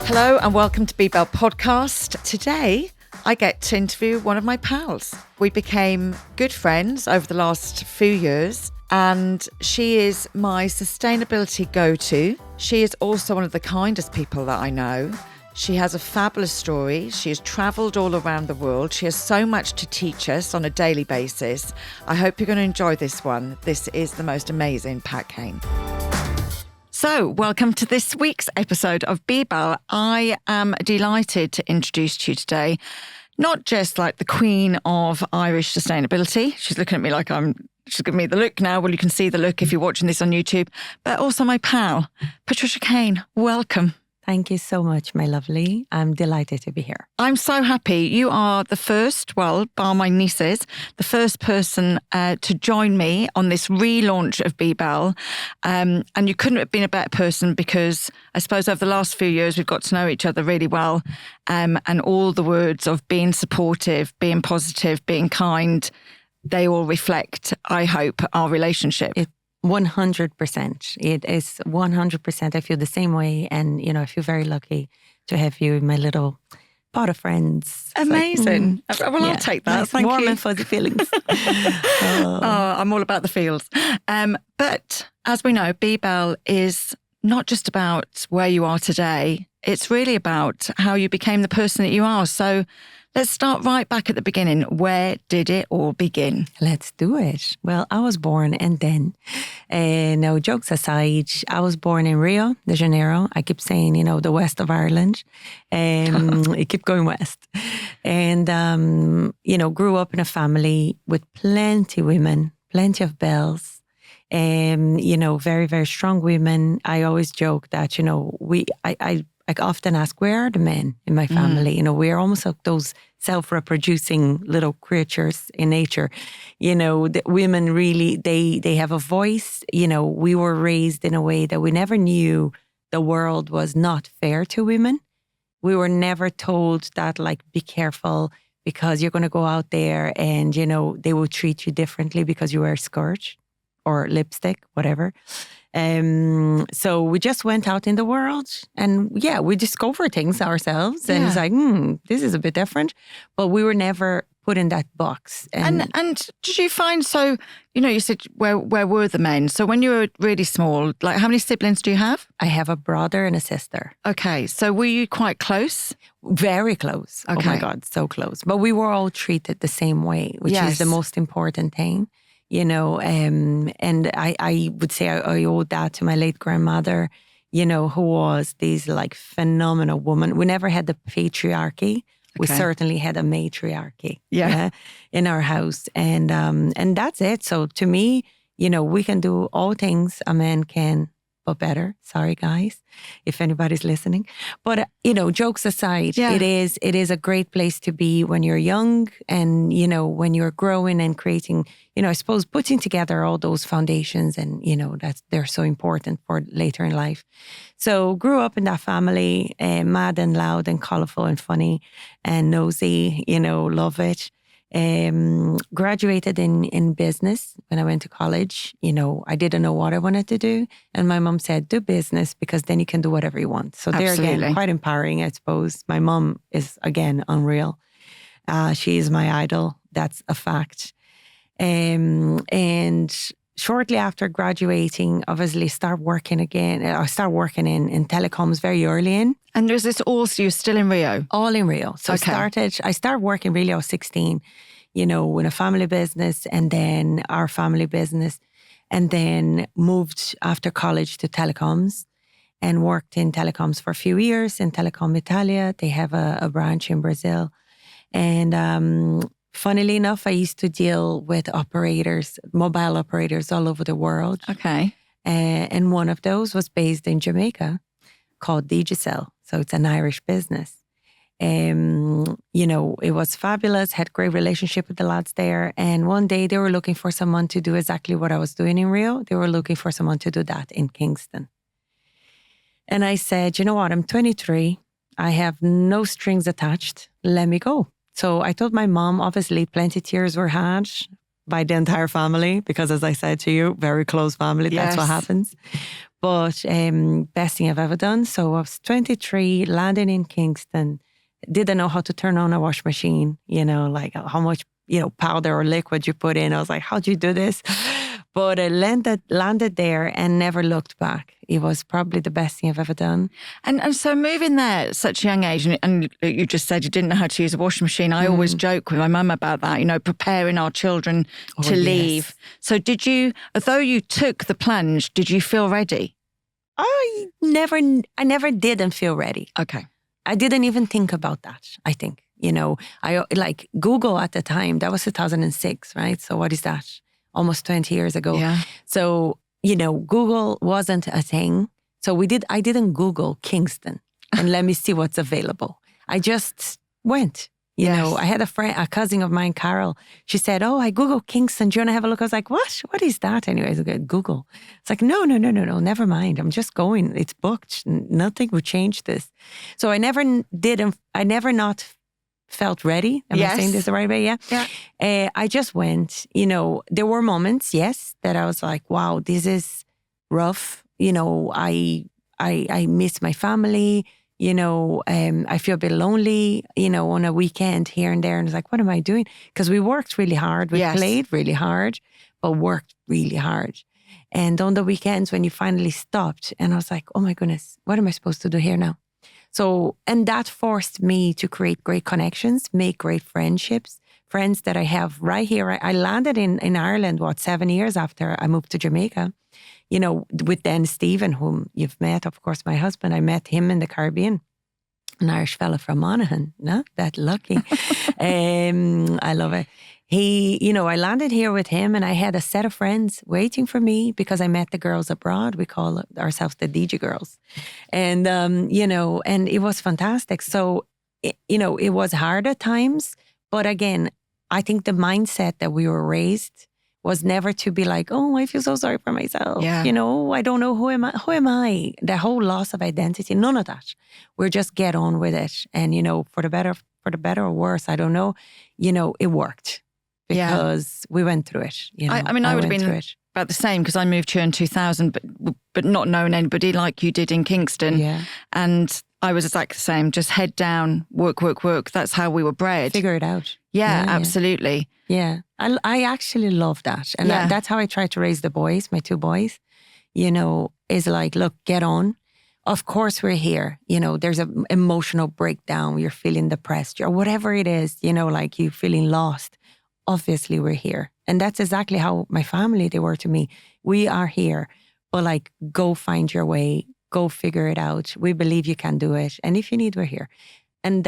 Hello and welcome to Be-Bell Podcast. Today, I get to interview one of my pals. We became good friends over the last few years and she is my sustainability go-to. She is also one of the kindest people that I know. She has a fabulous story. She has travelled all around the world. She has so much to teach us on a daily basis. I hope you're going to enjoy this one. This is the most amazing Pat Kane. So, welcome to this week's episode of Be-Bell. I am delighted to introduce to you today, not just like the queen of Irish sustainability. She's looking at me like she's giving me the look now. Well, you can see the look if you're watching this on YouTube. But also my pal, Patricia Kane. Welcome. Thank you so much, my lovely. I'm delighted to be here. I'm so happy. You are the first, well, bar my nieces, the first person to join me on this relaunch of Be-Bell. And you couldn't have been a better person because I suppose over the last few years, we've got to know each other really well. And all the words of being supportive, being positive, being kind, they all reflect, I hope, our relationship. 100%. It is 100%. I feel the same way. And, I feel very lucky to have you in my little pot of friends. Amazing. I'll take that. Nice, Thank warm you. and fuzzy feelings. I'm all about the feels. But as we know, Be-Bell is not just about where you are today. It's really about how you became the person that you are. So let's start right back at the beginning. Where did it all begin? Let's do it. Well, I was born and then, no jokes aside, I was born in Rio de Janeiro. I keep saying, the west of Ireland. It kept going west. And, grew up in a family with plenty of women, plenty of bells. Very, very strong women. I always joke that, I often ask, where are the men in my family? We're almost like those self-reproducing little creatures in nature. The women really, they have a voice. We were raised in a way that we never knew the world was not fair to women. We were never told that, be careful because you're going to go out there and, they will treat you differently because you wear a skirt or lipstick, whatever. So we just went out in the world and we discovered things ourselves and it's like, this is a bit different, but we were never put in that box. And did you find, so, you said, where were the men? So when you were really small, how many siblings do you have? I have a brother and a sister. Okay. So were you quite close? Very close. Okay. Oh my God, so close. But we were all treated the same way, which is the most important thing. And I would say I owe that to my late grandmother, who was this phenomenal woman. We never had the patriarchy. Okay. We certainly had a matriarchy in our house. And that's it. So to me, we can do all things a man can, but better. Sorry, guys, if anybody's listening. But, jokes aside, it is a great place to be when you're young and, when you're growing and creating, I suppose putting together all those foundations and, they're so important for later in life. So grew up in that family, mad and loud and colorful and funny and nosy, love it. Graduated in business when I went to college. I didn't know what I wanted to do. And my mom said, do business because then you can do whatever you want. So there again, quite empowering, I suppose. My mom is, again, unreal. She is my idol. That's a fact. And shortly after graduating, obviously start working again. I start working in telecoms very early in. And was this all, so you're still in Rio? All in Rio. So I started working really, I was 16, in a family business and then our family business. And then moved after college to telecoms and worked in telecoms for a few years in Telecom Italia. They have a branch in Brazil. And funnily enough, I used to deal with operators, mobile operators all over the world. Okay. And one of those was based in Jamaica called Digicel. So it's an Irish business. It was fabulous, had great relationship with the lads there. And one day they were looking for someone to do exactly what I was doing in Rio. They were looking for someone to do that in Kingston. And I said, you know what, I'm 23. I have no strings attached. Let me go. So I told my mom, obviously plenty tears were had by the entire family because as I said to you, very close family, that's what happens. But best thing I've ever done. So I was 23, landed in Kingston, didn't know how to turn on a wash machine, like how much, powder or liquid you put in. I was like, how do you do this? But I landed there and never looked back. It was probably the best thing I've ever done. And so moving there at such a young age, and you just said you didn't know how to use a washing machine. I always joke with my mum about that, preparing our children to leave. Yes. So did you, although you took the plunge, did you feel ready? I never didn't feel ready. Okay. I didn't even think about that, I think. I like Google at the time, that was 2006, right? So what is that? Almost 20 years ago. Yeah. So, Google wasn't a thing. So I didn't Google Kingston and let me see what's available. I just went. I had a cousin of mine, Carol. She said, "Oh, I Googled Kingston. Do you want to have a look?" I was like, "What? What is that?" Anyways, okay, Google. It's like, no, never mind. I'm just going. It's booked. Nothing would change this. So I never not felt ready. Am I saying this the right way? Yeah. Yeah. I just went. There were moments, yes, that I was like, "Wow, this is rough." I miss my family. I feel a bit lonely, on a weekend here and there. And it's like, what am I doing? Because we worked really hard. We played really hard, but worked really hard. And on the weekends when you finally stopped, and I was like, oh my goodness, what am I supposed to do here now? So, and that forced me to create great connections, make great friendships, friends that I have right here. I landed in Ireland, 7 years after I moved to Jamaica. With then Stephen, whom you've met, of course, my husband. I met him in the Caribbean, an Irish fella from Monaghan. Not that lucky. I love it. I landed here with him and I had a set of friends waiting for me because I met the girls abroad. We call ourselves the DJ girls. And, and it was fantastic. So, it was hard at times. But again, I think the mindset that we were raised was never to be like, oh, I feel so sorry for myself. Yeah. I don't know who am I. Who am I? The whole loss of identity, none of that. We're just get on with it. And, for the better or worse, I don't know, it worked because we went through it. I would have been about the same because I moved here in 2000, but not knowing anybody like you did in Kingston. Yeah. And I was exactly the same, just head down, work. That's how we were bred. Figure it out. Yeah, absolutely. Yeah. I actually love that. And that's how I try to raise the boys, my two boys, is like, look, get on. Of course we're here. There's an emotional breakdown. You're feeling depressed or whatever it is, like you feeling lost. Obviously we're here. And that's exactly how my family, they were to me. We are here, but like, go find your way, go figure it out. We believe you can do it. And if you need, we're here. And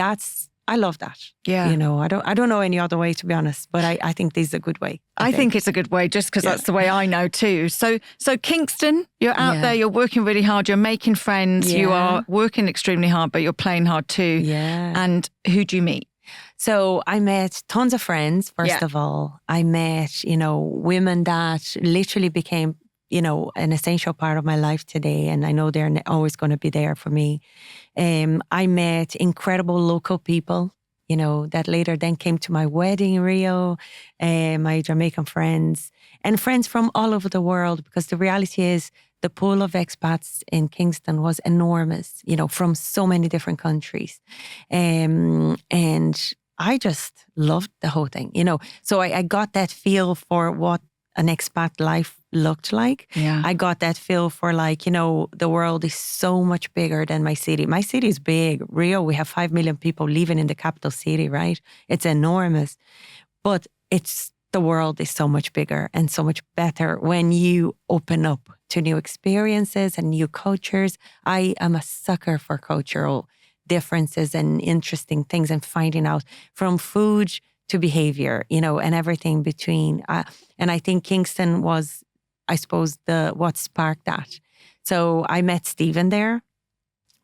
I love that. Yeah. I don't know any other way, to be honest, but I think this is a good way. I think it's a good way just because that's the way I know too. So Kingston, you're out there, you're working really hard, you're making friends, you are working extremely hard, but you're playing hard too. Yeah. And who do you meet? So I met tons of friends, first of all. I met, women that literally became, an essential part of my life today. And I know they're always going to be there for me. I met incredible local people, that later then came to my wedding in Rio, my Jamaican friends and friends from all over the world, because the reality is the pool of expats in Kingston was enormous, from so many different countries. And I just loved the whole thing, So I got that feel for what an expat life looked like. Yeah. I got that feel for the world is so much bigger than my city. My city is big. Rio, we have 5 million people living in the capital city, right? It's enormous. But the world is so much bigger and so much better when you open up to new experiences and new cultures. I am a sucker for cultural differences and interesting things and finding out from food to behavior, and everything between. And I think Kingston was, I suppose, what sparked that. So I met Stephen there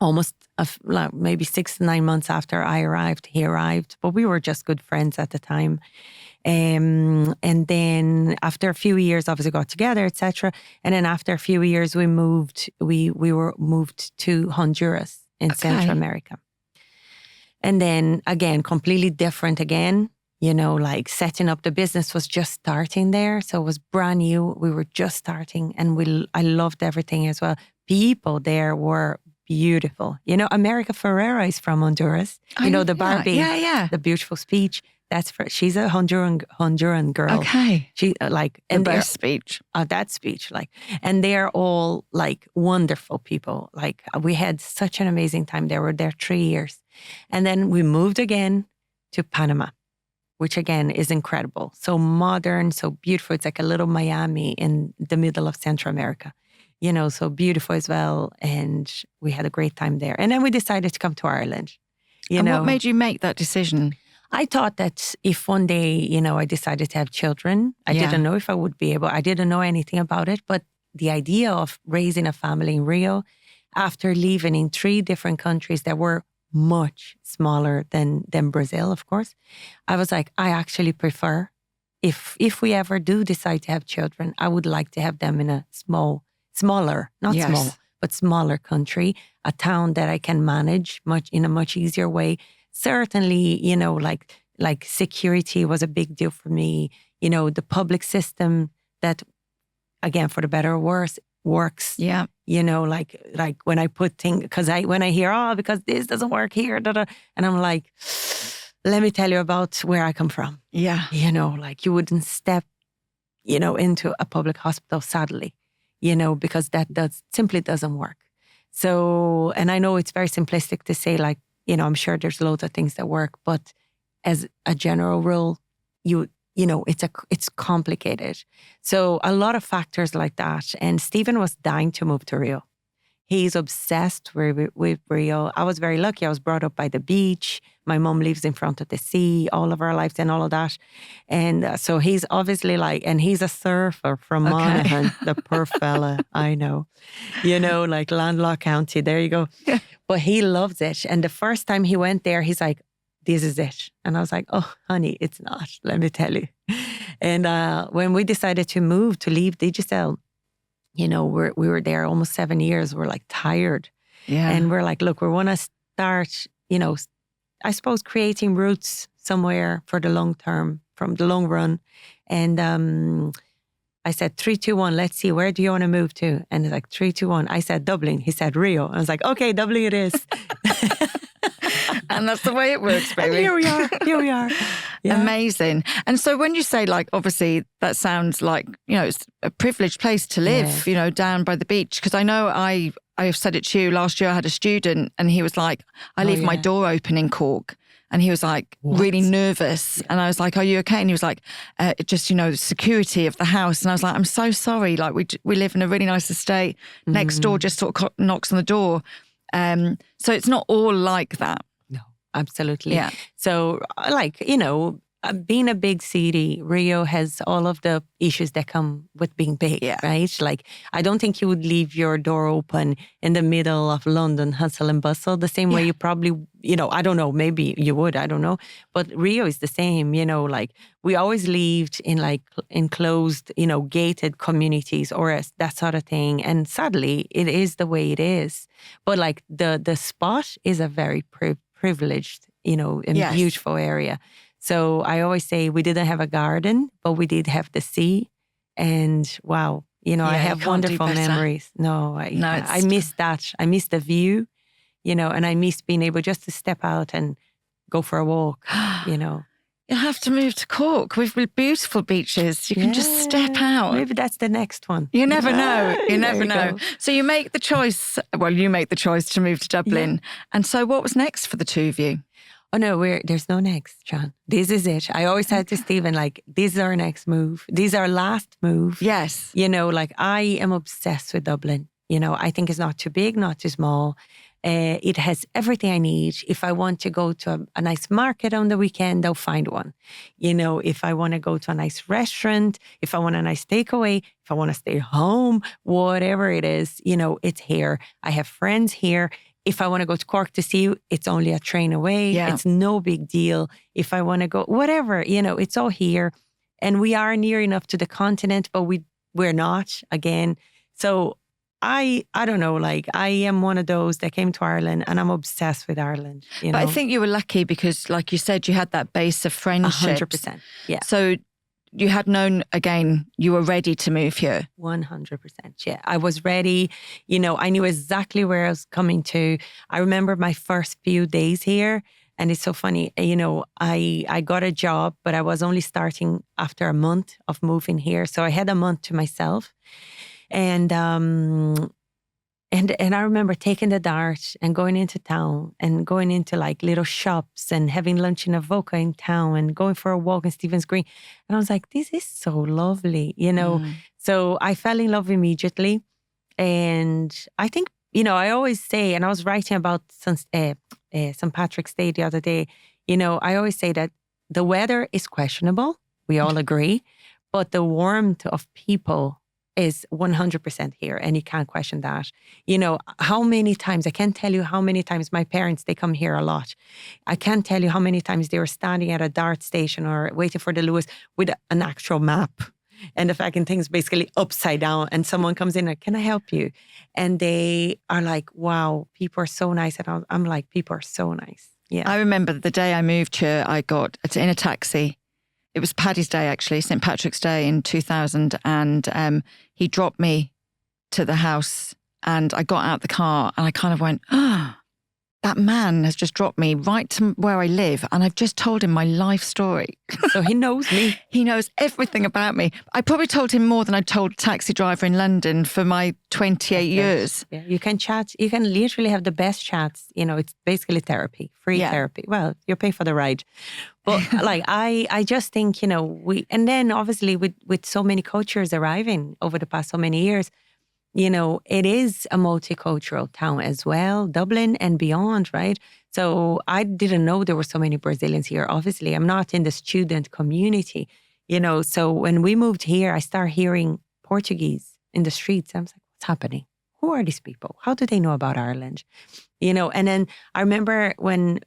almost maybe 6 to 9 months after I arrived. He arrived, but we were just good friends at the time. And then after a few years, obviously got together, etc. And then after a few years, we were moved to Honduras in Central America. And then again, completely different again. Like setting up the business was just starting there. So it was brand new. We were just starting and I loved everything as well. people there were beautiful. You know, America Ferrera is from Honduras. You know, the Barbie, the beautiful speech. She's a Honduran girl. Okay. She like the best speech. That speech, like, and they're all like wonderful people. Like we had such an amazing time. They were there 3 years, and then we moved again to Panama, which again is incredible. So modern, so beautiful. It's like a little Miami in the middle of Central America. You know, so beautiful as well. And we had a great time there. And then we decided to come to Ireland. And what made you make that decision? I thought that if one day, you know, I decided to have children, I didn't know if I would be able, I didn't know anything about it, but the idea of raising a family in Rio after living in 3 different countries that were much smaller than Brazil, of course, I was like, I actually prefer, if we ever do decide to have children, I would like to have them in a smaller, not small, but smaller country, a town that I can manage in a much easier way. Certainly, you know, like security was a big deal for me. You know, the public system that, again, for the better or worse, works. Yeah. You know, like when I put things, when I hear, because this doesn't work here, and I'm like, let me tell you about where I come from. Yeah. You know, like you wouldn't step, you know, into a public hospital, sadly, you know, because that simply doesn't work. So, and I know it's very simplistic to say, like, you know, I'm sure there's loads of things that work, but as a general rule, you know, it's complicated. So a lot of factors like that. And Stephen was dying to move to Rio. He's obsessed with Rio. I was very lucky. I was brought up by the beach. My mom lives in front of the sea all of our lives and all of that. And so he's obviously like, and he's a surfer from Monaghan, the poor fella, I know. You know, like landlocked county, there you go. Yeah. But he loves it. And the first time he went there, he's like, this is it. And I was like, oh, honey, it's not, let me tell you. And when we decided to move, to leave Digicel, you know, we were there almost 7 years. We're like tired. Yeah. And we're like, look, we want to start, you know, I suppose creating roots somewhere for the long term, from the long run. And I said, 3, 2, 1, let's see, where do you want to move to? And it's like, 3, 2, 1. I said, Dublin. He said, Rio. I was like, okay, Dublin it is. And that's the way it works, baby. And here we are. Yeah. Amazing. And so when you say, like, obviously that sounds like, you know, it's a privileged place to live, you know, down by the beach. Because I know I've said it to you, last year I had a student and he was like, I leave my door open in Cork. And he was like really nervous. Yeah. And I was like, are you okay? And he was like, just, you know, the security of the house. And I was like, I'm so sorry. Like we live in a really nice estate. Next door just sort of knocks on the door. So it's not all like that. No, absolutely. Yeah. So like, you know, being a big city, Rio has all of the issues that come with being big, right? Like, I don't think you would leave your door open in the middle of London, hustle and bustle, the same way you probably, you know, I don't know, maybe you would, I don't know. But Rio is the same, you know, like we always lived in like enclosed, you know, gated communities or that sort of thing. And sadly, it is the way it is. But like the spot is a very privileged, you know, and beautiful area. So I always say we didn't have a garden, but we did have the sea. And wow, you know, I have wonderful memories. I miss that. I miss the view, you know, and I miss being able just to step out and go for a walk, you know. You have to move to Cork with beautiful beaches. You can just step out. Maybe that's the next one. You never know. You never know. So you make the choice. Well, you make the choice to move to Dublin. Yeah. And so what was next for the two of you? Oh, no, there's no next, John. This is it. I always said to Stephen, like, this is our next move. This is our last move. Yes. You know, like, I am obsessed with Dublin. You know, I think it's not too big, not too small. It has everything I need. If I want to go to a nice market on the weekend, I'll find one. You know, if I want to go to a nice restaurant, if I want a nice takeaway, if I want to stay home, whatever it is, you know, it's here. I have friends here. If I want to go to Cork to see you, it's only a train away. Yeah. It's no big deal. If I want to go, whatever, you know, it's all here. And we are near enough to the continent, but we're not, again. So I don't know, like I am one of those that came to Ireland and I'm obsessed with Ireland. You know? But I think you were lucky because, like you said, you had that base of friendship. 100%. Yeah. So you had known, again, you were ready to move here. 100%. Yeah, I was ready. I knew exactly where I was coming to. I remember my first few days here. And it's so funny, I got a job, but I was only starting after a month of moving here. So I had a month to myself. And I remember taking the Dart and going into town and going into like little shops and having lunch in Avoca in town and going for a walk in Stephen's Green. And I was like, this is so lovely, So I fell in love immediately. And I think, I always say, and I was writing about St. Patrick's Day the other day, I always say that the weather is questionable. We all agree. But the warmth of people is 100% here, and you can't question that. How many times, I can't tell you how many times my parents, they come here a lot. I can't tell you how many times they were standing at a Dart station or waiting for the Lewis with an actual map. And the fucking thing's basically upside down, and someone comes in and, can I help you? And they are like, wow, people are so nice. And I'm like, people are so nice. Yeah. I remember the day I moved here, I got in a taxi. It was Paddy's Day, actually, St. Patrick's Day in 2000. And he dropped me to the house, and I got out the car and I kind of went, that man has just dropped me right to where I live. And I've just told him my life story. So he knows me. He knows everything about me. I probably told him more than I told a taxi driver in London for my 28 years. Yeah, you can chat. You can literally have the best chats. It's basically therapy, free therapy. Well, you pay for the ride. But like, I just think, and then obviously with so many cultures arriving over the past so many years, it is a multicultural town as well, Dublin and beyond, right? So I didn't know there were so many Brazilians here. Obviously, I'm not in the student community, So when we moved here, I started hearing Portuguese in the streets. I was like, what's happening? Who are these people? How do they know about Ireland? And then I remember when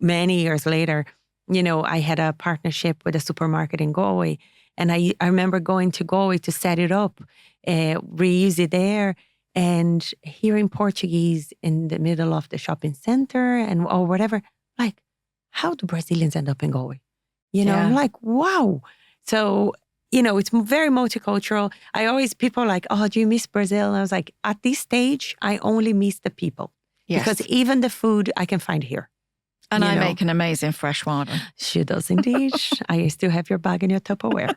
many years later, I had a partnership with a supermarket in Galway. And I remember going to Galway to set it up, reuse it there, and hearing Portuguese in the middle of the shopping center or whatever. Like, how do Brazilians end up in Galway? I'm like, wow. So, it's very multicultural. People are like, oh, do you miss Brazil? And I was like, at this stage, I only miss the people. Yes. Because even the food I can find here. And I make an amazing fresh water. She does indeed. I still have your bag in your Tupperware.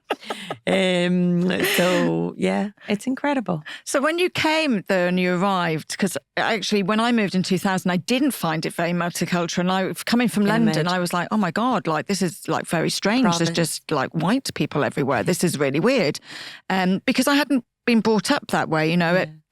So, yeah, it's incredible. So when you came there and you arrived, because actually when I moved in 2000, I didn't find it very multicultural. And coming from London, I was like, oh my God, like this is like very strange. Province. There's just like white people everywhere. This is really weird. Because I hadn't been brought up that way.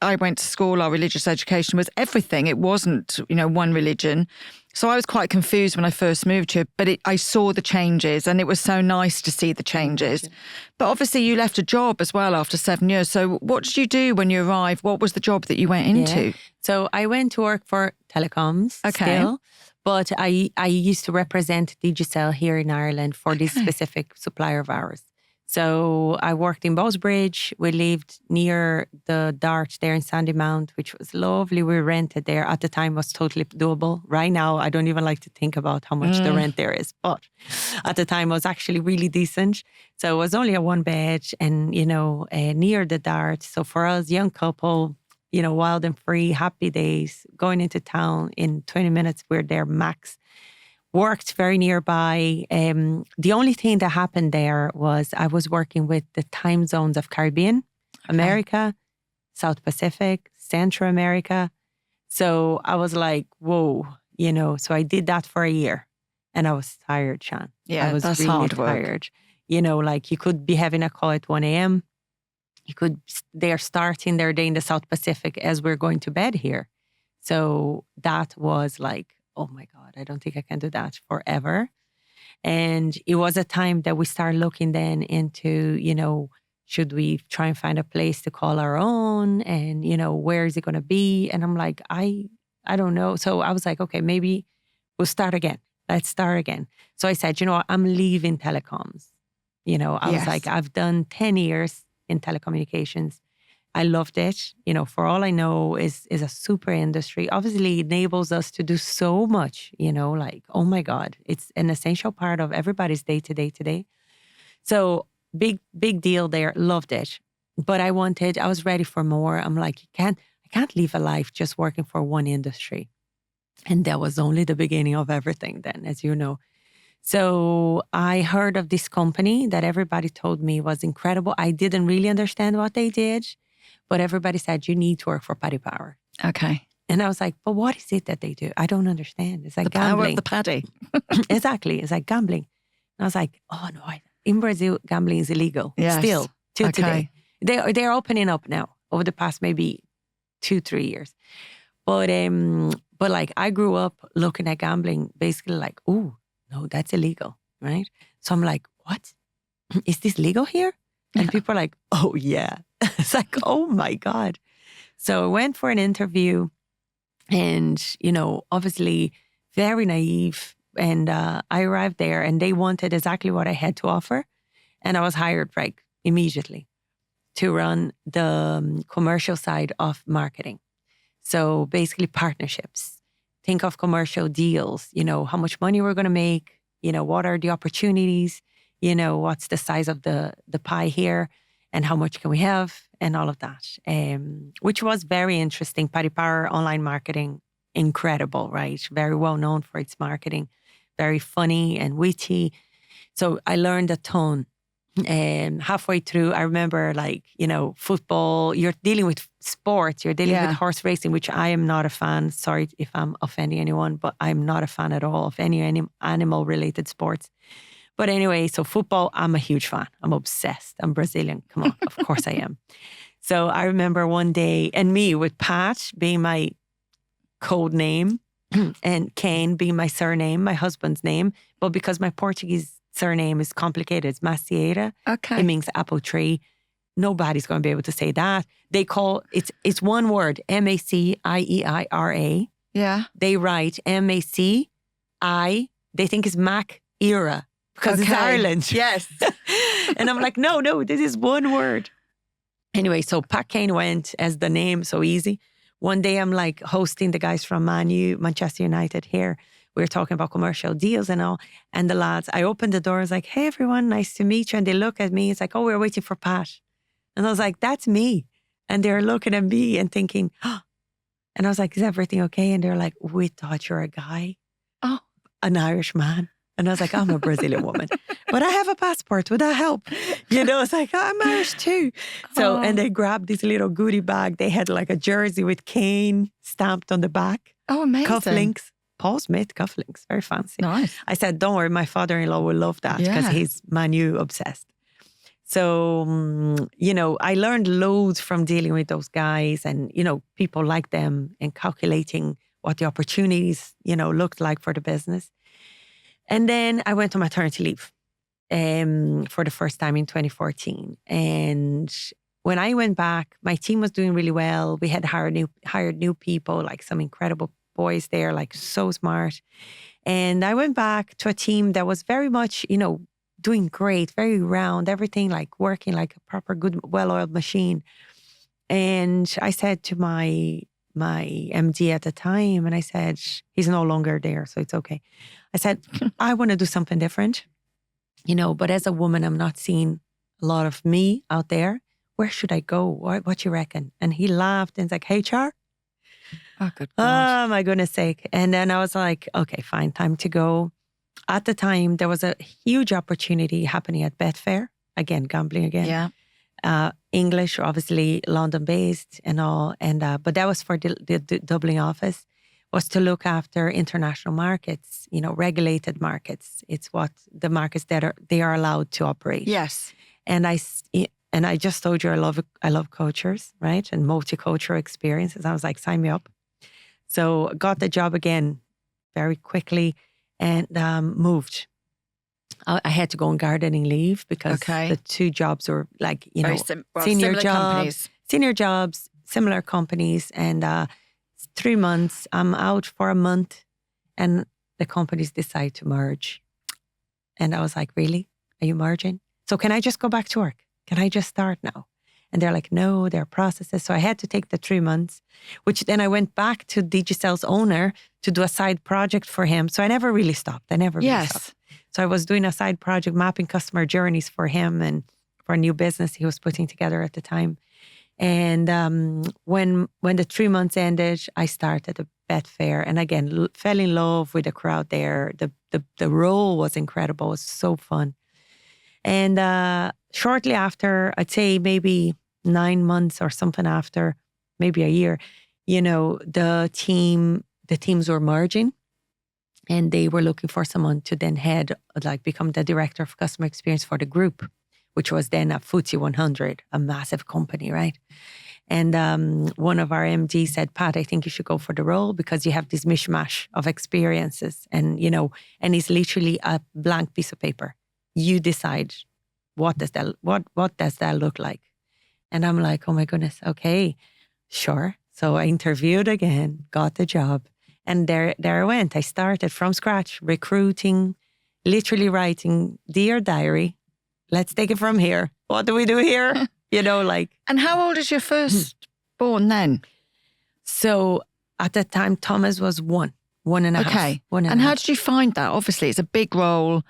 I went to school, our religious education was everything. It wasn't, one religion. So I was quite confused when I first moved here, but I saw the changes and it was so nice to see the changes. But obviously you left a job as well after 7 years. So what did you do when you arrived? What was the job that you went into? Yeah. So I went to work for telecoms still, but I used to represent Digicel here in Ireland for this specific supplier of ours. So I worked in Bosbridge. We lived near the Dart there in Sandymount, which was lovely. We rented there. At the time, was totally doable. Right now, I don't even like to think about how much the rent there is. But at the time, it was actually really decent. So it was only a one bed and, near the Dart. So for us, young couple, wild and free, happy days, going into town in 20 minutes, we're there max. Worked very nearby. The only thing that happened there was I was working with the time zones of Caribbean, America, South Pacific, Central America. So I was like, whoa, so I did that for a year and I was tired, Sean. Yeah, I was that's really hard tired. Like you could be having a call at 1 a.m. They're starting their day in the South Pacific as we're going to bed here. So that was like, oh my God, I don't think I can do that forever. And it was a time that we started looking then into, should we try and find a place to call our own? And, where is it going to be? And I'm like, I don't know. So I was like, okay, maybe we'll start again. Let's start again. So I said, I'm leaving telecoms. I was like, I've done 10 years in telecommunications. I loved it. For all I know is a super industry. Obviously, it enables us to do so much, like, oh my God, it's an essential part of everybody's day to day today. So big deal there. Loved it. But I was ready for more. I'm like, I can't live a life just working for one industry. And that was only the beginning of everything then, as you know. So I heard of this company that everybody told me was incredible. I didn't really understand what they did, but everybody said, you need to work for Paddy Power. Okay. And I was like, but what is it that they do? I don't understand. It's like the gambling. Power of the paddy. Exactly. It's like gambling. And I was like, oh no, in Brazil, gambling is illegal. Yes. Still, till Okay. today. They're opening up now over the past maybe 2-3 years. But like I grew up looking at gambling basically like, oh, no, that's illegal, right? So I'm like, what? Is this legal here? And people are like, oh yeah. It's like, oh my God. So I went for an interview and, obviously very naive. And I arrived there and they wanted exactly what I had to offer. And I was hired immediately to run the commercial side of marketing. So basically partnerships. Think of commercial deals, how much money we're going to make, what are the opportunities, what's the size of the pie here and how much can we have and all of that, which was very interesting. Paddy Power online marketing, incredible, right? Very well known for its marketing, very funny and witty. So I learned a ton. Halfway through, I remember football, you're dealing with sports, you're dealing with horse racing, which I am not a fan. Sorry if I'm offending anyone, but I'm not a fan at all of any animal related sports. But anyway, so football, I'm a huge fan. I'm obsessed. I'm Brazilian. Come on, of course I am. So I remember one day, and me with Pat being my code name and Kane being my surname, my husband's name. But because my Portuguese surname is complicated, it's Macieira. Okay. It means apple tree. Nobody's going to be able to say that. They call it's one word, Macieira. Yeah. They write Maci. They think it's Mac-era because it's Ireland. Yes. And I'm like, no, this is one word. Anyway, so Pat Kane went as the name, so easy. One day I'm like hosting the guys from Manchester United here. We were talking about commercial deals and all. And the lads, I opened the door. I was like, hey, everyone, nice to meet you. And they look at me. It's like, oh, we're waiting for Pat. And I was like, that's me. And they're looking at me and thinking, oh. And I was like, is everything okay? And they're like, we thought you're a guy. Oh. An Irish man. And I was like, I'm a Brazilian woman. But I have a passport. Would that help? It's like, oh, I'm Irish too. So, and they grabbed this little goodie bag. They had like a jersey with Kane stamped on the back. Oh, amazing. Cufflinks. Paul Smith cufflinks, very fancy. Nice. I said, don't worry, my father-in-law will love that because he's Man U obsessed. So, I learned loads from dealing with those guys and, people like them and calculating what the opportunities, looked like for the business. And then I went on maternity leave for the first time in 2014. And when I went back, my team was doing really well. We had hired new people, like some incredible boys there, like so smart. And I went back to a team that was very much, doing great, very round, everything like working like a proper, good, well-oiled machine. And I said to my MD at the time, and I said, he's no longer there, so it's okay. I said, I want to do something different, but as a woman, I'm not seeing a lot of me out there. Where should I go? What you reckon? And he laughed and was like, HR? Oh, good God. Oh, my goodness sake. And then I was like, okay, fine, time to go. At the time, there was a huge opportunity happening at Betfair. Again, gambling again. Yeah. English, obviously London-based and all. And but that was for the Dublin office, was to look after international markets, regulated markets. It's what the markets that they are allowed to operate. Yes. And I just told you I love cultures, right? And multicultural experiences. I was like, sign me up. So got the job again very quickly and moved. I had to go on gardening leave because the two jobs were like, senior jobs, similar companies. And 3 months, I'm out for a month and the companies decide to merge. And I was like, really? Are you merging? So can I just go back to work? Can I just start now? And they're like, no, there are processes. So I had to take the 3 months, which then I went back to Digicel's owner to do a side project for him. So I never really stopped. I never really stopped. So I was doing a side project, mapping customer journeys for him and for a new business he was putting together at the time. And when the 3 months ended, I started a Betfair, and again fell in love with the crowd there. The role was incredible. It was so fun. And shortly after, I'd say maybe 9 months or something after, maybe a year, the teams were merging, and they were looking for someone to then become the director of customer experience for the group, which was then a FTSE 100, a massive company, right? And one of our MDs said, Pat, I think you should go for the role because you have this mishmash of experiences, and it's literally a blank piece of paper. You decide what does that look like? And I'm like, oh my goodness, okay, sure. So I interviewed again, got the job, and there I went. I started from scratch, recruiting, literally writing, dear diary, let's take it from here. What do we do here? And how old is your first born then? So at that time, Thomas was one and a half. Okay. And how did you find that? Obviously, it's a big role.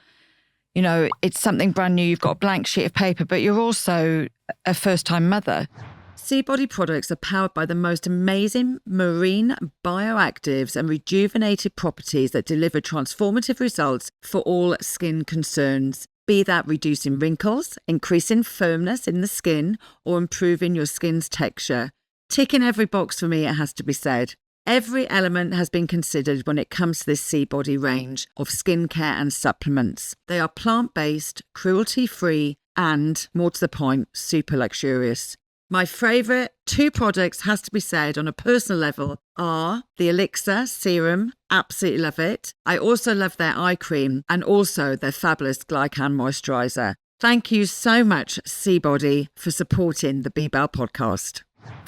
It's something brand new. You've got a blank sheet of paper, but you're also a first-time mother. Seabody products are powered by the most amazing marine bioactives and rejuvenated properties that deliver transformative results for all skin concerns. Be that reducing wrinkles, increasing firmness in the skin, or improving your skin's texture. Ticking every box for me, it has to be said. Every element has been considered when it comes to this Seabody range of skincare and supplements. They are plant-based, cruelty-free, and, more to the point, super luxurious. My favourite 2 products, has to be said on a personal level, are the Elixir Serum. Absolutely love it. I also love their eye cream and also their fabulous Glycan Moisturiser. Thank you so much, Seabody, for supporting the Be-Bell podcast.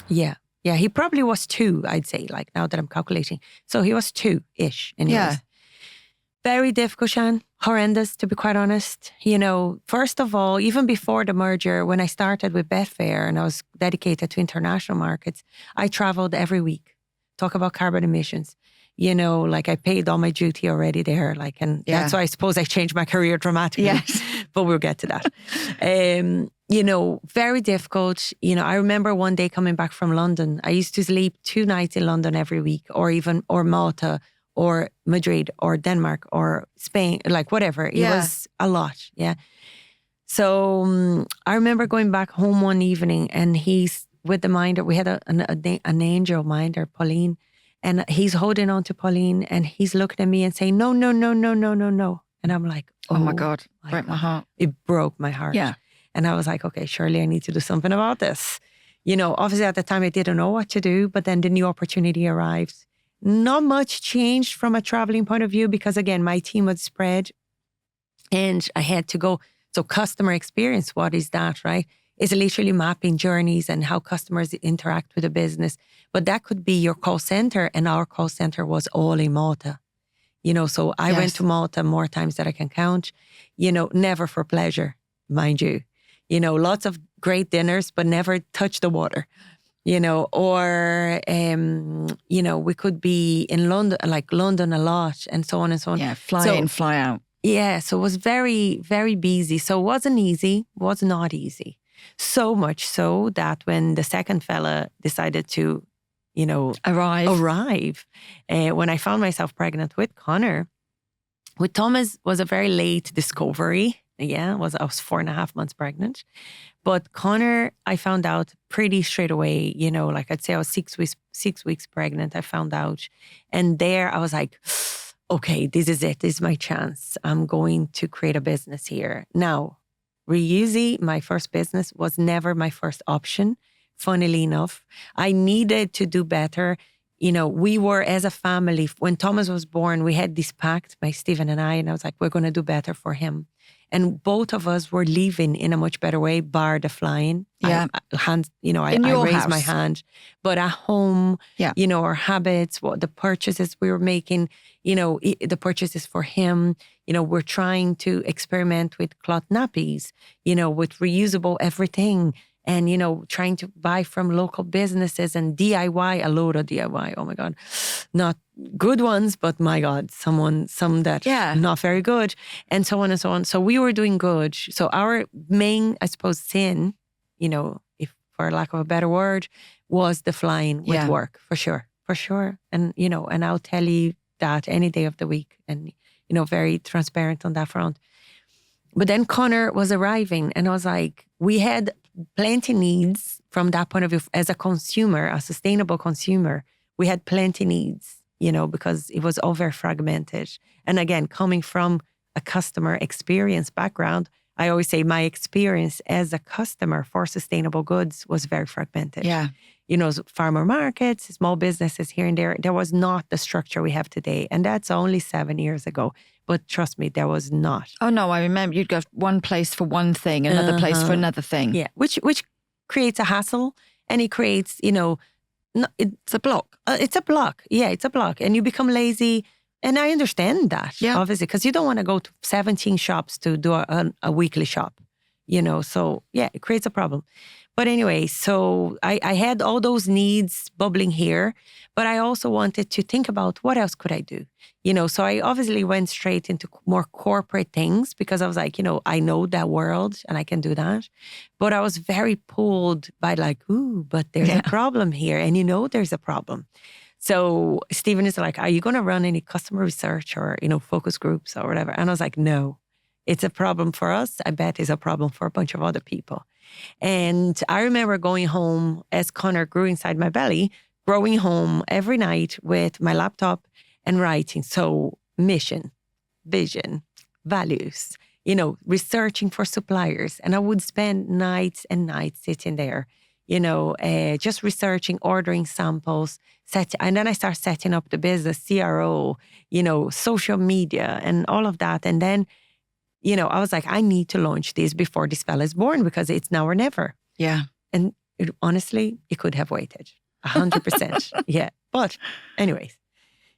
Yeah, he probably was 2, I'd say, like now that I'm calculating. So he was 2-ish. Yeah. Very difficult, Shan. Horrendous, to be quite honest. First of all, even before the merger, when I started with Betfair and I was dedicated to international markets, I traveled every week, talk about carbon emissions. I paid all my duty already there. That's why I suppose I changed my career dramatically. Yes. But we'll get to that. Very difficult. I remember one day coming back from London. I used to sleep 2 nights in London every week, or Malta, or Madrid, or Denmark, or Spain, whatever. It was a lot, yeah. So I remember going back home one evening, and he's with the minder. We had an angel minder, Pauline, and he's holding on to Pauline, and he's looking at me and saying, no, no, no, no, no, no, no. And I'm like, oh my God, broke my heart. It broke my heart. Yeah. And I was like, okay, surely I need to do something about this. Obviously at the time I didn't know what to do, but then the new opportunity arrived. Not much changed from a traveling point of view because, again, my team was spread and I had to go. So customer experience, what is that, right? It's literally mapping journeys and how customers interact with the business. But that could be your call center, and our call center was all in Malta. So I went to Malta more times than I can count, never for pleasure, mind you. Lots of great dinners, but never touch the water. We could be in London a lot, and so on and so on. Yeah, fly in, fly out. Yeah, so it was very, very busy. So it wasn't easy, was not easy. So much so that when the second fella decided to, arrive, when I found myself pregnant with Connor, with Thomas was a very late discovery. Yeah, I was 4.5 months pregnant. But Connor, I found out pretty straight away, I'd say I was 6 weeks pregnant, I found out. And there I was like, okay, this is it. This is my chance. I'm going to create a business here. Now, Reusey, my first business, was never my first option. Funnily enough, I needed to do better. We were, as a family, when Thomas was born, we had this pact, my Stephen and I was like, we're going to do better for him. And both of us were leaving in a much better way, bar the flying. Yeah. I raised my hand. But at home, yeah. Our habits, the purchases we were making, the purchases for him, we're trying to experiment with cloth nappies, with reusable everything. and, trying to buy from local businesses and DIY, a load of DIY. Oh my God. Not good ones, but my God, some that not very good, and so on and so on. So we were doing good. So our main, I suppose, sin, if for lack of a better word, was the flying with work, for sure. And, and I'll tell you that any day of the week, and, very transparent on that front. But then Connor was arriving, and I was like, we had plenty needs from that point of view. As a consumer, a sustainable consumer, we had plenty needs, because it was all very fragmented. And again, coming from a customer experience background, I always say my experience as a customer for sustainable goods was very fragmented. Yeah. Farmer markets, small businesses here and there. There was not the structure we have today. And that's only 7 years ago. But trust me, there was not. Oh, no, I remember you'd go one place for one thing, another place for another thing. Yeah, which creates a hassle, and it creates, it's a block. It's a block. Yeah, it's a block. And you become lazy. And I understand that, obviously, because you don't want to go to 17 shops to do a weekly shop, So, yeah, it creates a problem. But anyway, so I had all those needs bubbling here, but I also wanted to think about what else could I do? So I obviously went straight into more corporate things because I was like, I know that world and I can do that. But I was very pulled by like, ooh, but there's a problem here. And there's a problem. So Stephen is like, are you going to run any customer research or, focus groups or whatever? And I was like, no, it's a problem for us. I bet it's a problem for a bunch of other people. And I remember going home as Connor grew inside my belly, growing home every night with my laptop and writing. So mission, vision, values, researching for suppliers. And I would spend nights and nights sitting there, just researching, ordering samples, and then I start setting up the business, CRO, social media and all of that. And then, I was like, I need to launch this before this fella is born because it's now or never. Yeah. And honestly, it could have waited 100%. Yeah. But anyways,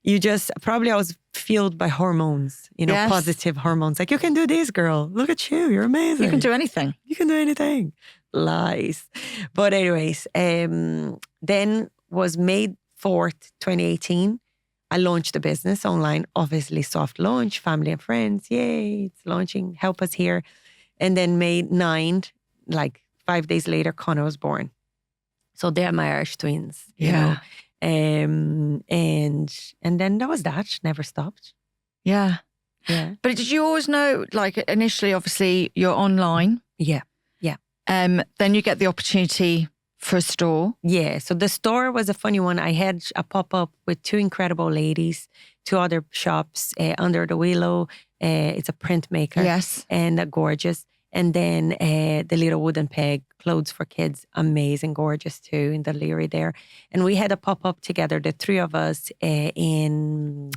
I was fueled by hormones, positive hormones. Like, you can do this, girl. Look at you. You're amazing. You can do anything. You can do anything. Lies. But anyways, then was May 4th, 2018. I launched the business online, obviously soft launch, family and friends. Yay, it's launching. Help us here. And then May 9th, like 5 days later, Connor was born. So they're my Irish twins, you know. And then that was that. Never stopped. Yeah. Yeah. But did you always know, like initially, obviously, you're online. Yeah. Yeah. Then you get the opportunity for a store. Yeah. So the store was a funny one. I had a pop-up with two incredible ladies, two other shops, Under the Willow. It's a printmaker. Yes. And gorgeous. And then the Little Wooden Peg, clothes for kids, amazing, gorgeous too, in the Leary there. And we had a pop-up together, the three of us, in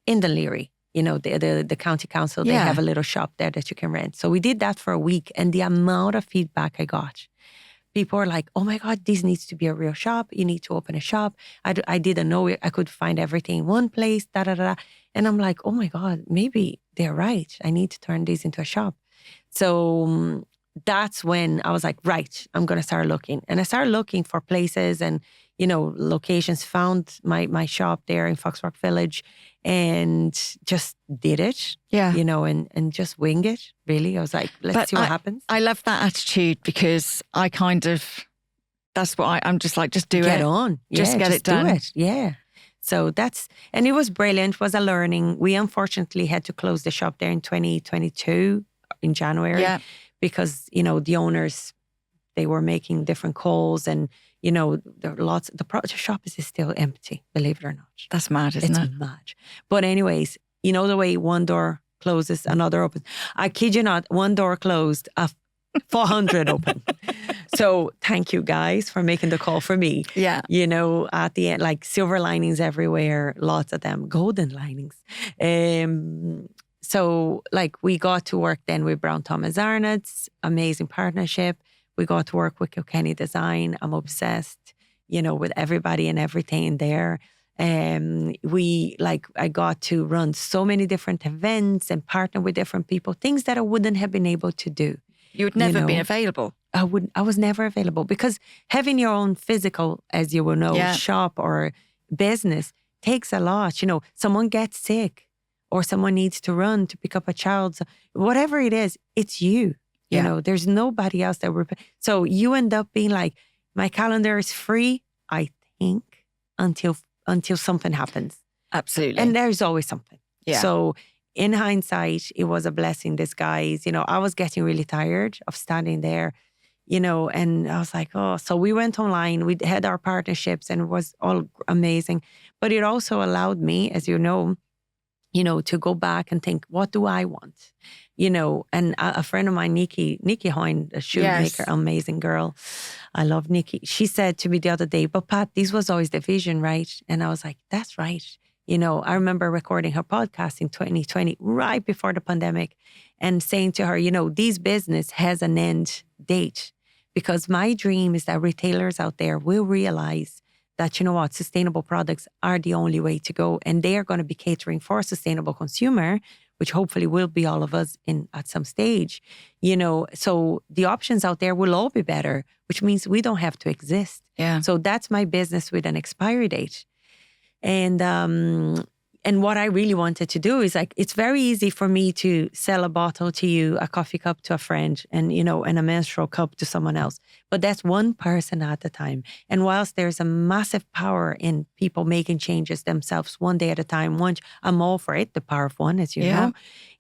the Leary. The county council, they have a little shop there that you can rent. So we did that for a week. And the amount of feedback I got, people are like, oh my God, this needs to be a real shop. You need to open a shop. I didn't know I could find everything in one place, da-da-da. And I'm like, oh my God, maybe they're right. I need to turn this into a shop. So that's when I was like, right, I'm going to start looking. And I started looking for places and, locations, found my shop there in Foxrock Village and just did it, and just wing it, really. I was like, let's see what happens. I love that attitude because that's what I'm just like, just do it. Get on. Just get it done. Do it. Yeah. So and it was brilliant. It was a learning. We unfortunately had to close the shop there in 2022 in January because, the owners, they were making different calls and, there are lots, the shop is still empty, believe it or not. That's mad, isn't it? It's mad. But anyways, the way one door closes, another opens. I kid you not, one door closed, 400 open. So thank you guys for making the call for me. Yeah. At the end, like silver linings everywhere, lots of them, golden linings. So like we got to work then with Brown Thomas Arnott's, amazing partnership. We got to work with Kilkenny Design. I'm obsessed, with everybody and everything there. I got to run so many different events and partner with different people, things that I wouldn't have been able to do. You would never been available. I was never available because having your own physical, as you will know, shop or business takes a lot. You know, someone gets sick or someone needs to run to pick up a child. So whatever it is, it's you. You know, there's nobody else that we're. So you end up being like, my calendar is free, I think, until something happens. Absolutely. And there's always something. Yeah. So in hindsight, it was a blessing in disguise. You know, I was getting really tired of standing there, you know, and I was like, oh, so we went online, we had our partnerships and it was all amazing. But it also allowed me, as you know, to go back and think, what do I want? You know, and a friend of mine, Nikki Hoyne, a shoemaker, amazing girl. I love Nikki. She said to me the other day, but Pat, this was always the vision, right? And I was like, that's right. You know, I remember recording her podcast in 2020, right before the pandemic, and saying to her, you know, this business has an end date because my dream is that retailers out there will realize that, you know what, sustainable products are the only way to go. And they are going to be catering for a sustainable consumer, which hopefully will be all of us at some stage, you know. So the options out there will all be better, which means we don't have to exist. Yeah. So that's my business with an expiry date. And what I really wanted to do is, like, it's very easy for me to sell a bottle to you, a coffee cup to a friend, and, you know, and a menstrual cup to someone else. But that's one person at a time. And whilst there's a massive power in people making changes themselves one day at a time, I'm all for it, the power of one, as you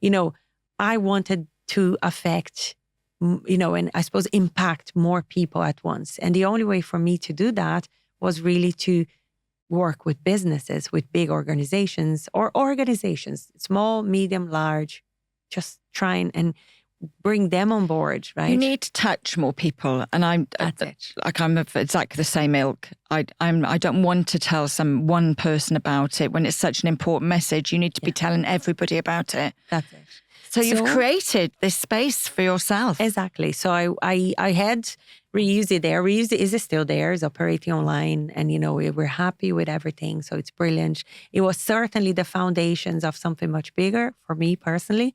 know, I wanted to affect, you know, and I suppose impact more people at once. And the only way for me to do that was really to work with businesses, with big organizations or organizations, small, medium, large, just trying and bring them on board, right? You need to touch more people. And I'm of exactly the same ilk. I don't want to tell one person about it when it's such an important message. You need to be telling everybody about it. That's it. So you've created this space for yourself. Exactly. So I had Reuse It there. Reuse It is still there. It's operating online. And, you know, we're happy with everything. So it's brilliant. It was certainly the foundations of something much bigger for me personally,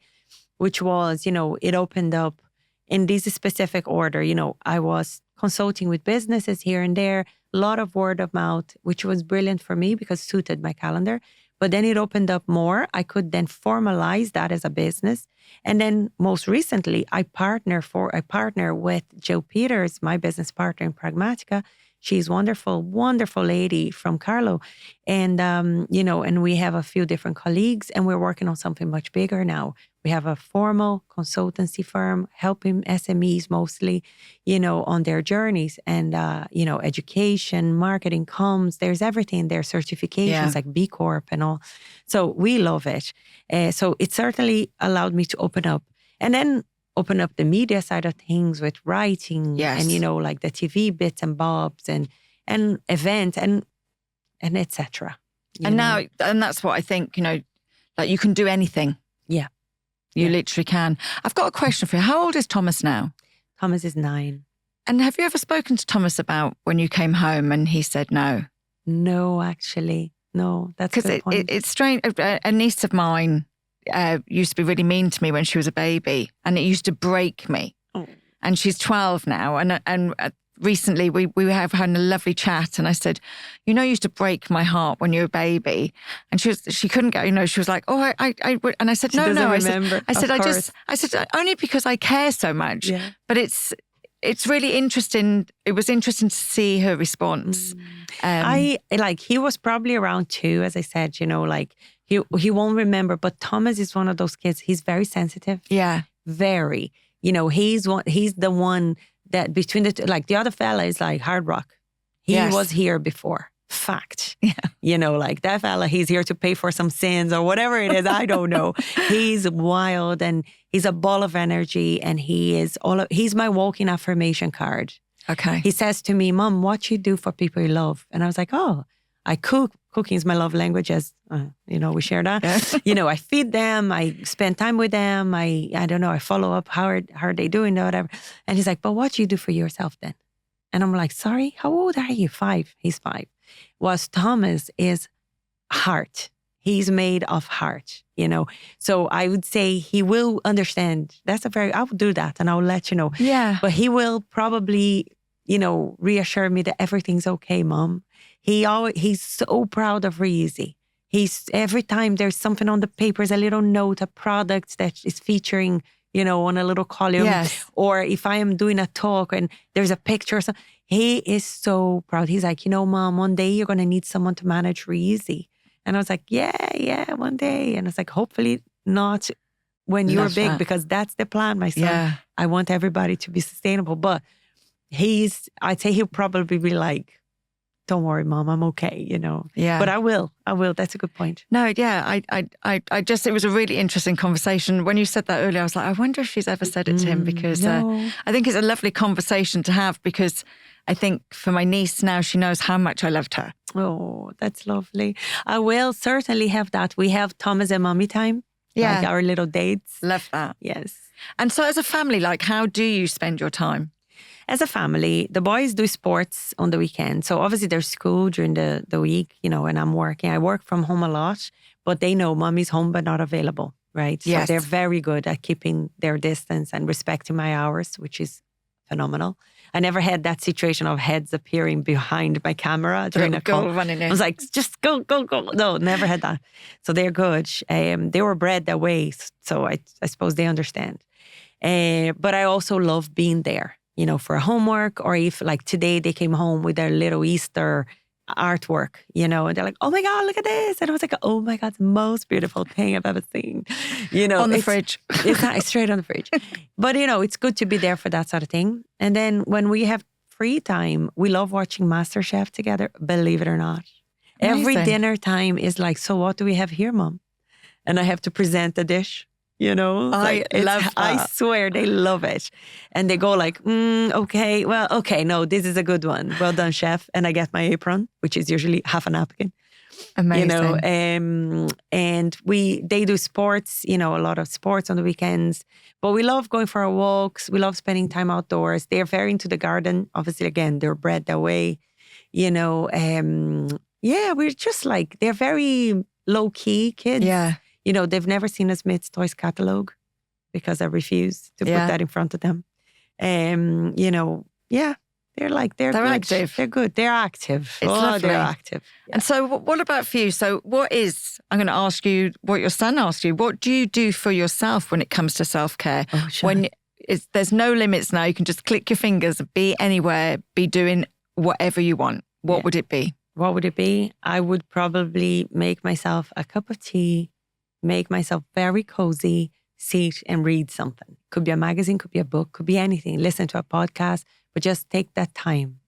which was, you know, it opened up in this specific order. You know, I was consulting with businesses here and there, a lot of word of mouth, which was brilliant for me because it suited my calendar. But then it opened up more. I could then formalize that as a business. And then most recently, I partner with Jill Peters, my business partner in Pragmatica. She's wonderful, wonderful lady from Carlo. And, you know, and we have a few different colleagues and we're working on something much bigger now. We have a formal consultancy firm helping SMEs mostly, you know, on their journeys and, you know, education, marketing, comms, there's everything there, certifications like B Corp and all. So we love it. So it certainly allowed me to open up and then open up the media side of things with writing and, you know, like the TV bits and bobs and events and etc. And now, and that's what I think, you know, like you can do anything. Yeah. You literally can. I've got a question for you. How old is Thomas now? Thomas is 9. And have you ever spoken to Thomas about when you came home and he said no? No, actually. No, that's a good point. It's strange. A niece of mine used to be really mean to me when she was a baby and it used to break me. Oh. And she's 12 now. And recently we have had a lovely chat and I said, you know, you used to break my heart when you were a baby. And she couldn't go, you know, she was like, oh, I would. And I said, no. I said, only because I care so much. Yeah. But it's really interesting. It was interesting to see her response. He was probably around 2, as I said, you know, like he won't remember, but Thomas is one of those kids. He's very sensitive. Yeah. Very, you know, he's the one that between the two, like the other fella is like hard rock. He was here before. Fact. Yeah. You know, like that fella, he's here to pay for some sins or whatever it is. I don't know. He's wild and he's a ball of energy and he's my walking affirmation card. Okay. He says to me, Mom, what you do for people you love? And I was like, oh, I cook. Cooking is my love language, as you know, we share that. Yeah. You know, I feed them, I spend time with them, I don't know, I follow up, how are they doing or whatever. And he's like, but what do you do for yourself then? And I'm like, sorry, how old are you? 5. He's 5. Whilst Thomas is heart. He's made of heart, So I would say he will understand. I would do that and I'll let you know. Yeah. But he will probably, reassure me that everything's okay, Mom. He's so proud of Reezy. Every time there's something on the papers, a little note, a product that is featuring, on a little column. Yes. Or if I am doing a talk and there's a picture or something, he is so proud. He's like, Mom, one day you're going to need someone to manage Reezy. And I was like, yeah, one day. And I was like, hopefully not when you're big, because that's the plan, my son. Yeah. I want everybody to be sustainable. But I'd say he'll probably be like, don't worry, Mom, I'm okay, Yeah. But I will. That's a good point. No, yeah. I just, it was a really interesting conversation. When you said that earlier, I was like, I wonder if she's ever said it to him, because No. I think it's a lovely conversation to have, because I think for my niece now, she knows how much I loved her. Oh, that's lovely. I will certainly have that. We have Thomas and Mommy time. Yeah. Like our little dates. Love that. Yes. And so as a family, like, how do you spend your time? As a family, the boys do sports on the weekend. So obviously there's school during the week, and I'm working. I work from home a lot, but they know Mommy's home but not available, right? Yes. So they're very good at keeping their distance and respecting my hours, which is phenomenal. I never had that situation of heads appearing behind my camera during a call. Running in. I was like, just go. No, never had that. So they're good. They were bred that way. So I suppose they understand. But I also love being there, for homework, or if like today they came home with their little Easter artwork, and they're like, oh my God, look at this. And I was like, oh my God, the most beautiful thing I've ever seen. On the fridge. It's straight on the fridge. But, it's good to be there for that sort of thing. And then when we have free time, we love watching MasterChef together, believe it or not. Amazing. Every dinner time is like, so what do we have here, Mom? And I have to present a dish. I love that. I swear they love it. And they go like, okay, no, this is a good one. Well done, chef. And I get my apron, which is usually half a napkin. Amazing. And they do sports, a lot of sports on the weekends. But we love going for our walks. We love spending time outdoors. They're very into the garden. Obviously, again, they're bred that way. We're just like, they're very low-key kids. Yeah. They've never seen a Smith's Toys catalog because I refuse to put that in front of them. They're active. They're good. They're active. It's lovely. They're active. Yeah. And so what about for you? So I'm going to ask you what your son asked you. What do you do for yourself when it comes to self-care? Oh, sure. There's no limits now. You can just click your fingers, be anywhere, be doing whatever you want. What would it be? What would it be? I would probably make myself a cup of tea, make myself very cozy, sit and read something. Could be a magazine, could be a book, could be anything. Listen to a podcast, but just take that time.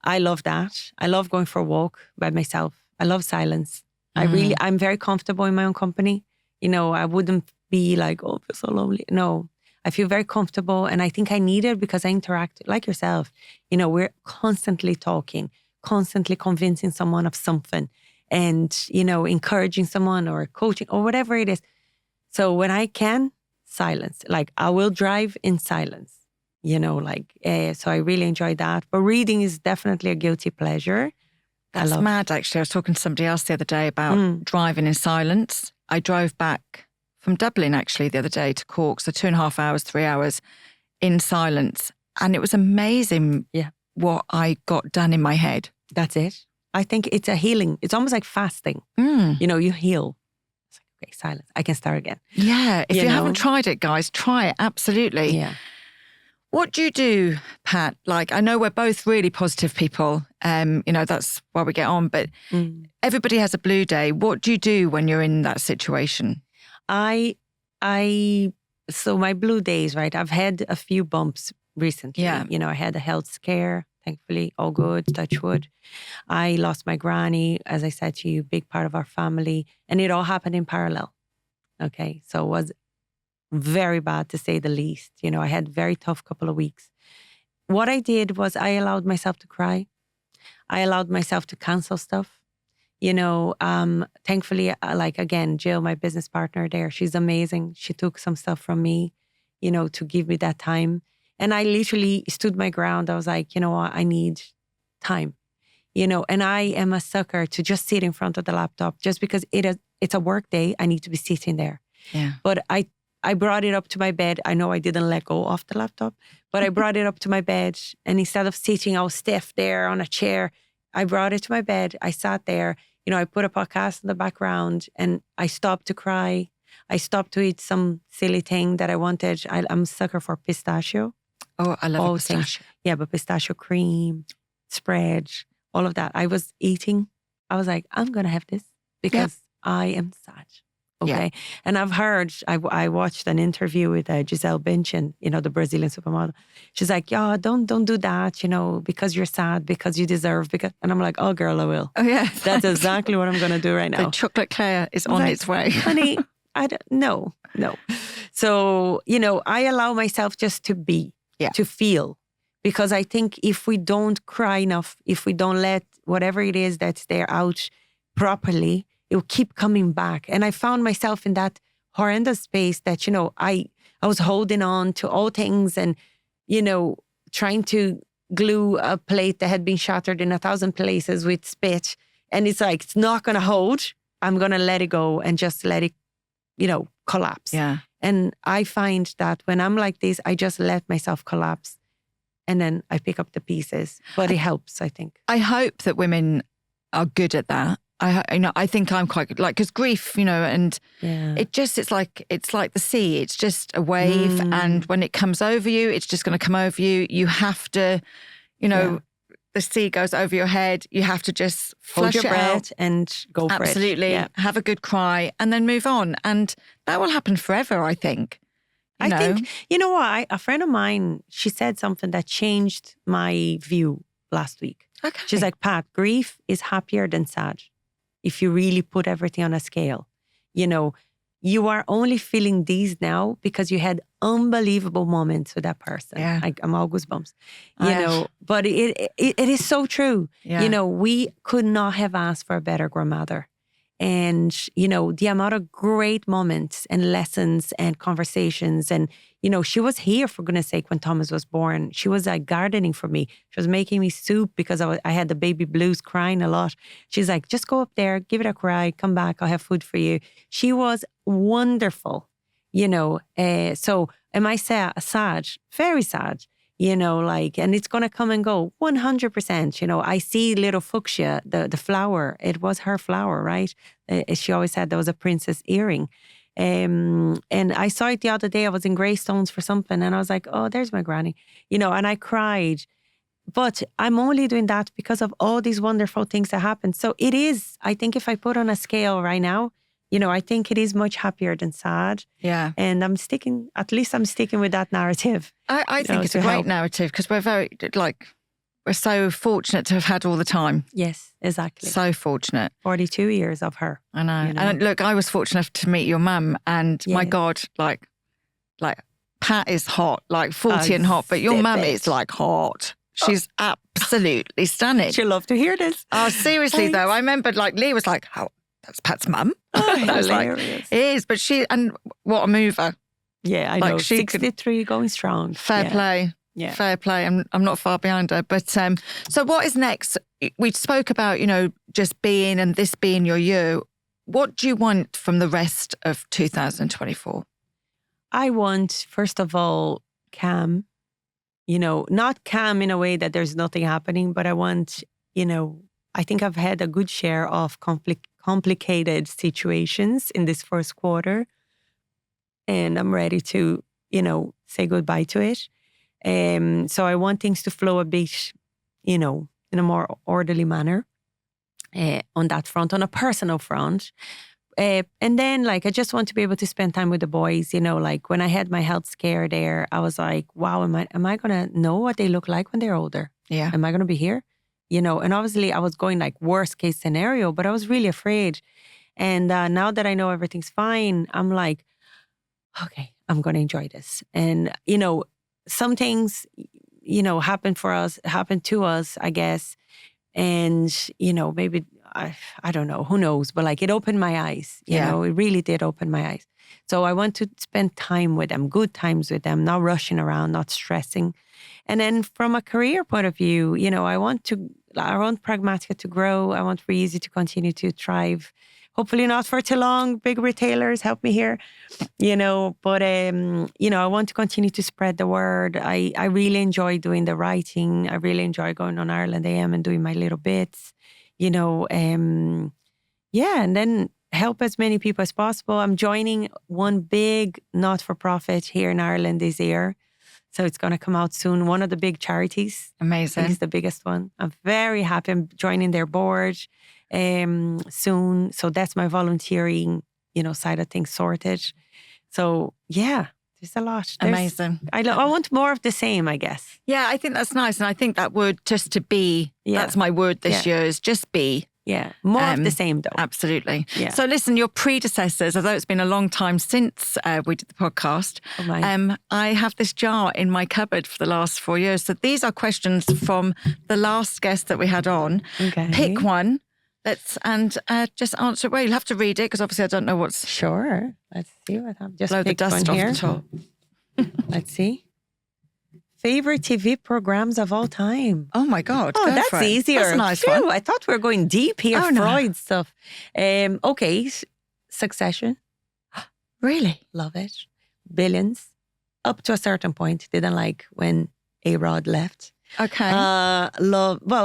I love that. I love going for a walk by myself. I love silence. I'm very comfortable in my own company. I wouldn't be like, oh, I feel so lonely. No, I feel very comfortable. And I think I need it because I interact like yourself. We're constantly talking, constantly convincing someone of something. And, encouraging someone or coaching or whatever it is. So when I can, silence. Like I will drive in silence, so I really enjoy that. But reading is definitely a guilty pleasure. That's mad, actually. I was talking to somebody else the other day about driving in silence. I drove back from Dublin, actually, the other day to Cork. So 2.5 hours, 3 hours in silence. And it was amazing what I got done in my head. That's it. I think it's a healing. It's almost like fasting. You heal. It's like, okay, silence. I can start again. Yeah. If you haven't tried it, guys, try it. Absolutely. Yeah. What do you do, Pat? Like, I know we're both really positive people. That's why we get on. But everybody has a blue day. What do you do when you're in that situation? So my blue days, right? I've had a few bumps recently. Yeah. I had a health scare. Thankfully, all good, touch wood. I lost my granny, as I said to you, big part of our family. And it all happened in parallel. Okay, so it was very bad to say the least. I had a very tough couple of weeks. What I did was I allowed myself to cry. I allowed myself to cancel stuff. Thankfully, again, Jill, my business partner there, she's amazing. She took some stuff from me, to give me that time. And I literally stood my ground. I was like, you know what? I need time. And I am a sucker to just sit in front of the laptop just because it's a work day. I need to be sitting there. Yeah. But I brought it up to my bed. I know I didn't let go of the laptop, but I brought it up to my bed. And instead of sitting all stiff there on a chair, I brought it to my bed. I sat there. I put a podcast in the background and I stopped to cry. I stopped to eat some silly thing that I wanted. I'm a sucker for pistachio. Oh, I love pistachio. Yeah, but pistachio cream, spread, all of that. I was eating. I was like, I'm going to have this because I am sad. Okay. Yeah. And I've heard, I watched an interview with Gisele Bündchen, the Brazilian supermodel. She's like, yeah, don't do that, because you're sad, because you deserve, and I'm like, oh girl, I will. Oh yeah. That's exactly what I'm going to do right now. The chocolate Claire is on its way. Honey, no. So, I allow myself just to be, to feel, because I think if we don't cry enough, if we don't let whatever it is that's there out properly, it will keep coming back. And I found myself in that horrendous space that, I was holding on to all things and, trying to glue a plate that had been shattered in 1,000 places with spit. And it's like, it's not going to hold. I'm going to let it go and just let it, collapse. Yeah. And I find that when I'm like this, I just let myself collapse and then I pick up the pieces. But it helps, I think. I hope that women are good at that. I think I'm quite good, because grief, and it's like the sea. It's just a wave, and when it comes over you, it's just going to come over you. You have to, the sea goes over your head. You have to just hold your breath out and go for it. Absolutely, have a good cry, and then move on, and that will happen forever. I think. I think what? A friend of mine, she said something that changed my view last week. Okay. She's like, Pat, grief is happier than sad. If you really put everything on a scale, you are only feeling these now because you had unbelievable moments with that person. Yeah. I'm all goosebumps, but it is so true. Yeah. We could not have asked for a better grandmother. And, the amount of great moments and lessons and conversations. And, she was here, for goodness sake, when Thomas was born. She was like gardening for me. She was making me soup because I had the baby blues, crying a lot. She's like, just go up there, give it a cry, come back, I'll have food for you. She was wonderful, So am I sad? Very sad. And it's going to come and go 100%. I see little fuchsia, the flower. It was her flower, right? She always said there was a princess earring. And I saw it the other day. I was in Greystones for something and I was like, oh, there's my granny, and I cried. But I'm only doing that because of all these wonderful things that happened. So it is, I think if I put on a scale right now, I think it is much happier than sad. Yeah. And I'm sticking with that narrative. I think it's a great narrative because we're so fortunate to have had all the time. Yes, exactly. So fortunate. 42 years of her. I know. And look, I was fortunate enough to meet your mum and my God, like Pat is hot, like 40 and hot, but your mum is like hot. She's absolutely stunning. She'll love to hear this. Oh, seriously though, I remember Lee was like, oh, that's Pat's mum. Oh, hilarious. Like, it is, but and what a mover. Yeah, I know. 63 going strong. Fair play. Yeah. Fair play. I'm not far behind her. But so what is next? We spoke about, just being and this being your year. What do you want from the rest of 2024? I want, first of all, calm. Not calm in a way that there's nothing happening, but I want, I think I've had a good share of complicated situations in this first quarter. And I'm ready to, say goodbye to it. So I want things to flow a bit, in a more orderly manner on that front, on a personal front. And then, I just want to be able to spend time with the boys, when I had my health scare there, I was like, wow, am I going to know what they look like when they're older? Yeah. Am I going to be here? And obviously I was going worst case scenario, but I was really afraid. And now that I know everything's fine, I'm like, okay, I'm going to enjoy this. And, some things, happen to us, I guess. And, maybe I don't know, who knows, but like it opened my eyes, you know, it really did open my eyes. So I want to spend time with them, good times with them, not rushing around, not stressing. And then from a career point of view, you know, I want Pragmatica to grow. I want Easy to continue to thrive. Hopefully not for too long. Big retailers, help me here, you know. But, you know, I want to continue to spread the word. I really enjoy doing the writing. I really enjoy going on Ireland AM and doing my little bits, you know. And then help as many people as possible. I'm joining one big not-for-profit here in Ireland this year. So it's going to come out soon. One of the big charities. Amazing. It's the biggest one. I'm very happy. I'm joining their board soon. So that's my volunteering, you know, side of things sorted. So yeah, there's a lot. Amazing. I want more of the same, I guess. Yeah, I think that's nice. And I think that word just to be, that's my word this year is just be. Yeah, more of the same though. Absolutely. Yeah. So listen, your predecessors, although it's been a long time since we did the podcast, I have this jar in my cupboard for the last 4 years. So these are questions from the last guest that we had on. Okay. Pick one. And just answer it well. You'll have to read it because obviously I don't know what's... Sure. Let's see what I'm just blow the dust off the top. Let's see. Favorite TV programs of all time. Oh my God. Oh, that's easier. That's a nice one. I thought we were going deep here. Oh, Freud stuff. Okay. Succession. Really? Love it. Billions. Up to a certain point. Didn't like when A-Rod left. Okay.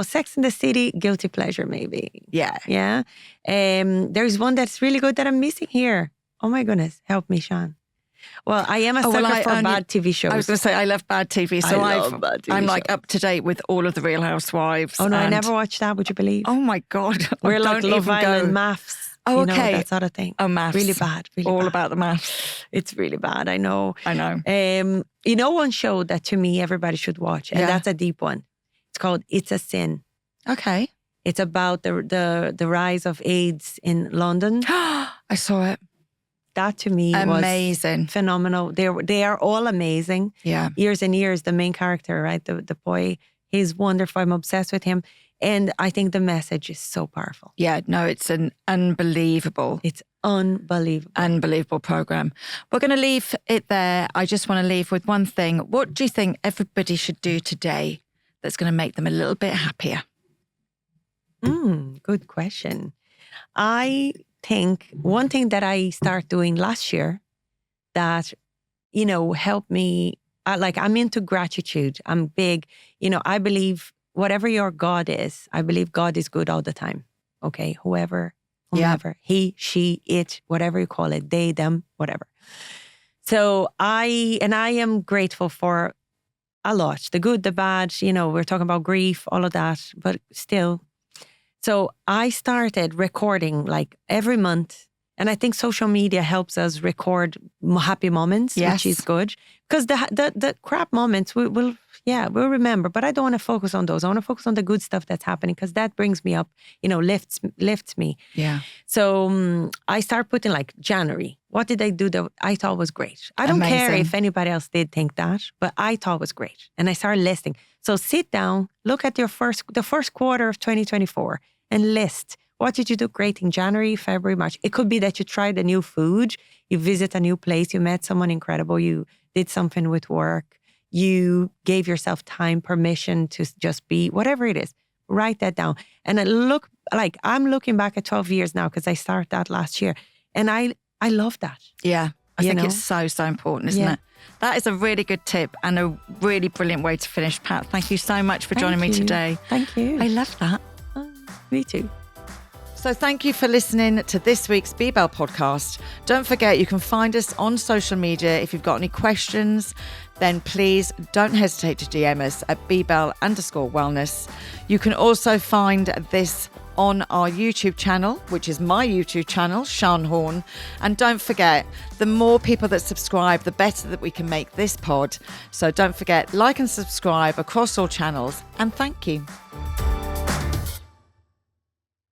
Sex and the City, guilty pleasure maybe. Yeah. Yeah. There's one that's really good that I'm missing here. Oh my goodness. Help me, Sean. Well, I am a sucker for bad TV shows. I was going to say, I love bad TV. So I'm like up to date with all of the Real Housewives. Oh no, I never watched that, would you believe? Oh my God. We're like Love Island maths. Oh, okay. You know, that sort of thing. Oh, maths. Really bad. Really all bad. About the maths. It's really bad, I know. I know. You know one show that to me everybody should watch, and that's a deep one. It's called It's a Sin. Okay. It's about the rise of AIDS in London. I saw it. That to me amazing. Was phenomenal. They are all amazing. Yeah. Years and years, the main character, right? The boy, he's wonderful. I'm obsessed with him. And I think the message is so powerful. Yeah, no, it's an unbelievable. It's unbelievable. Unbelievable program. We're going to leave it there. I just want to leave with one thing. What do you think everybody should do today that's going to make them a little bit happier? Good question. I think one thing that I started doing last year that, you know, helped me, I'm into gratitude. I'm big, you know, I believe whatever your God is, I believe God is good all the time. Okay. Whoever, he, she, it, whatever you call it, they, them, whatever. So I am grateful for a lot, the good, the bad, you know, we're talking about grief, all of that, but still. So I started recording like every month. And I think social media helps us record happy moments, which is good. Because the crap moments, we'll remember. But I don't want to focus on those. I want to focus on the good stuff that's happening because that brings me up, you know, lifts me. Yeah. So I start putting like January. What did I do that I thought was great? I don't care if anybody else did think that, but I thought was great. And I started listing. So sit down, look at the first quarter of 2024 and list. What did you do great in January, February, March? It could be that you tried a new food, you visit a new place, you met someone incredible, you did something with work, you gave yourself time, permission to just be, whatever it is. Write that down. And I'm looking back at 12 years now because I started that last year. And I love that. Yeah. I think it's so important, isn't it? That is a really good tip and a really brilliant way to finish, Pat. Thank you so much for joining me today. Thank you. I love that. Me too. So thank you for listening to this week's BBell podcast. Don't forget, you can find us on social media. If you've got any questions, then please don't hesitate to DM us at bbell_wellness. You can also find this on our YouTube channel, which is my YouTube channel, Sean Horn. And don't forget, the more people that subscribe, the better that we can make this pod. So don't forget, like and subscribe across all channels. And thank you.